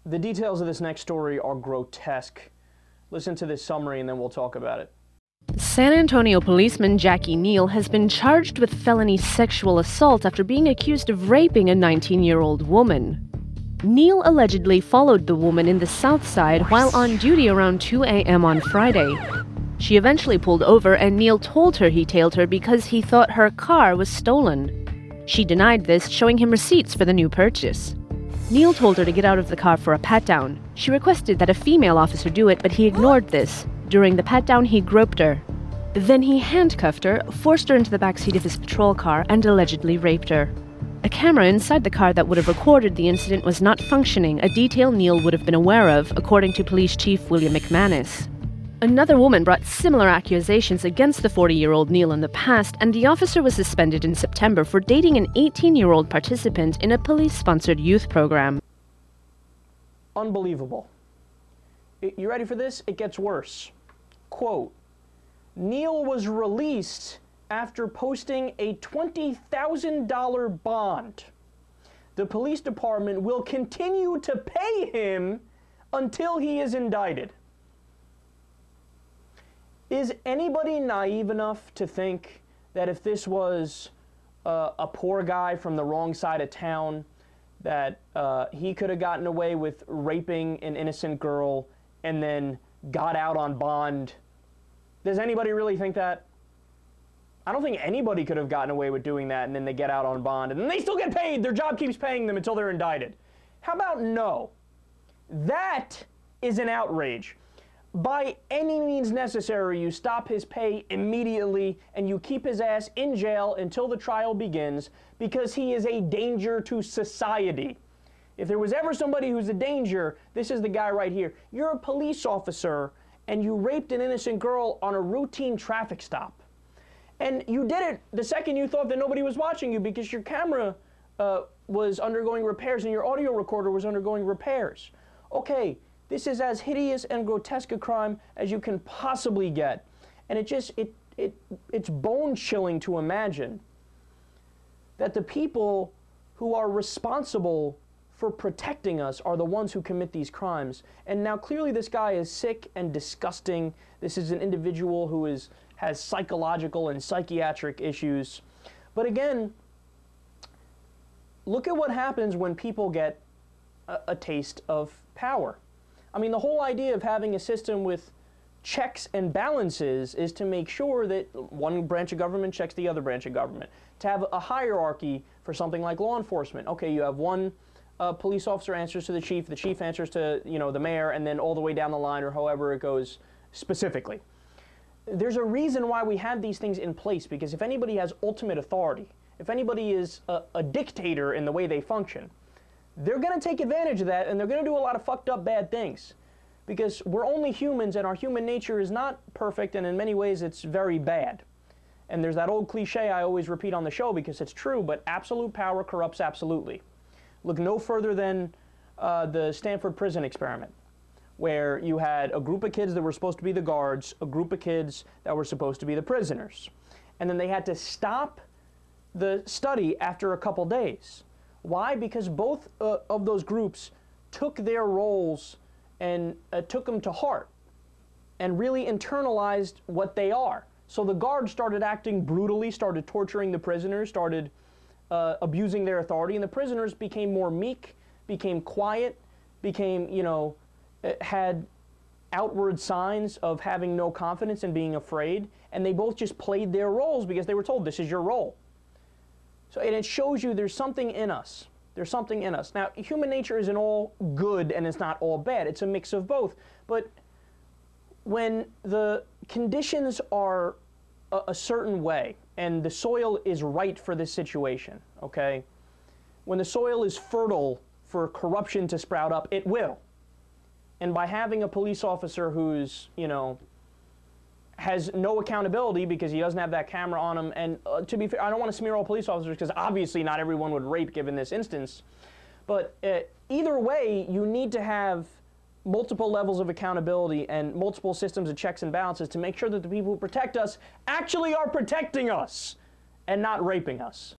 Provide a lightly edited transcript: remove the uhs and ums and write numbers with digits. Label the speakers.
Speaker 1: The details of this next story are grotesque. Listen to this summary and then we'll talk about it.
Speaker 2: San Antonio policeman Jackie Neal has been charged with felony sexual assault after being accused of raping a 19-year-old woman. Neal allegedly followed the woman in the South Side while on duty around 2 a.m. on Friday. She eventually pulled over and Neal told her he tailed her because he thought her car was stolen. She denied this, showing him receipts for the new purchase. Neal told her to get out of the car for a pat-down. She requested that a female officer do it, but he ignored this. During the pat-down, he groped her. Then he handcuffed her, forced her into the backseat of his patrol car, and allegedly raped her. A camera inside the car that would have recorded the incident was not functioning, a detail Neal would have been aware of, according to Police Chief William McManus. Another woman brought similar accusations against the 40-year-old Neal in the past, and the officer was suspended in September for dating an 18-year-old participant in a police-sponsored youth program.
Speaker 1: Unbelievable. You ready for this? It gets worse. Quote, Neal was released after posting a $20,000 bond. The police department will continue to pay him until he is indicted. Is anybody naive enough to think that if this was a poor guy from the wrong side of town, that he could have gotten away with raping an innocent girl and then got out on bond? Does anybody really think that? I don't think anybody could have gotten away with doing that and then they get out on bond and then they still get paid. Their job keeps paying them until they're indicted. How about no? That is an outrage. By any means necessary, you stop his pay immediately and you keep his ass in jail until the trial begins because he is a danger to society. If there was ever somebody who's a danger, this is the guy right here. You're a police officer and you raped an innocent girl on a routine traffic stop. And you did it the second you thought that nobody was watching you because your camera was undergoing repairs and your audio recorder was undergoing repairs. Okay, this is as hideous and grotesque a crime as you can possibly get. And it's bone-chilling to imagine that the people who are responsible for protecting us are the ones who commit these crimes. And now clearly this guy is sick and disgusting. This is an individual who has psychological and psychiatric issues. But again, look at what happens when people get a taste of power. I mean, the whole idea of having a system with checks and balances is to make sure that one branch of government checks the other branch of government. To have a hierarchy for something like law enforcement. Okay, you have one police officer answers to the chief answers to, the mayor, and then all the way down the line or however it goes specifically. There's a reason why we have these things in place, because if anybody has ultimate authority, if anybody is a dictator in the way they function, they're going to take advantage of that and they're going to do a lot of fucked up bad things. Because we're only humans and our human nature is not perfect, and in many ways it's very bad. And there's that old cliche I always repeat on the show because it's true, but absolute power corrupts absolutely. Look no further than the Stanford prison experiment, where you had a group of kids that were supposed to be the guards, a group of kids that were supposed to be the prisoners. And then they had to stop the study after a couple days. Why? Because both of those groups took their roles and took them to heart and really internalized what they are. So the guards started acting brutally, started torturing the prisoners, started abusing their authority, and the prisoners became more meek, became quiet, became, had outward signs of having no confidence and being afraid, and they both just played their roles because they were told, this is your role. So, and it shows you there's something in us. There's something in us. Now, human nature isn't all good and it's not all bad. It's a mix of both. But when the conditions are a certain way and the soil is right for this situation, okay? When the soil is fertile for corruption to sprout up, it will. And by having a police officer who's, has no accountability because he doesn't have that camera on him, and to be fair, I don't want to smear all police officers because obviously not everyone would rape given this instance, but either way, you need to have multiple levels of accountability and multiple systems of checks and balances to make sure that the people who protect us actually are protecting us and not raping us.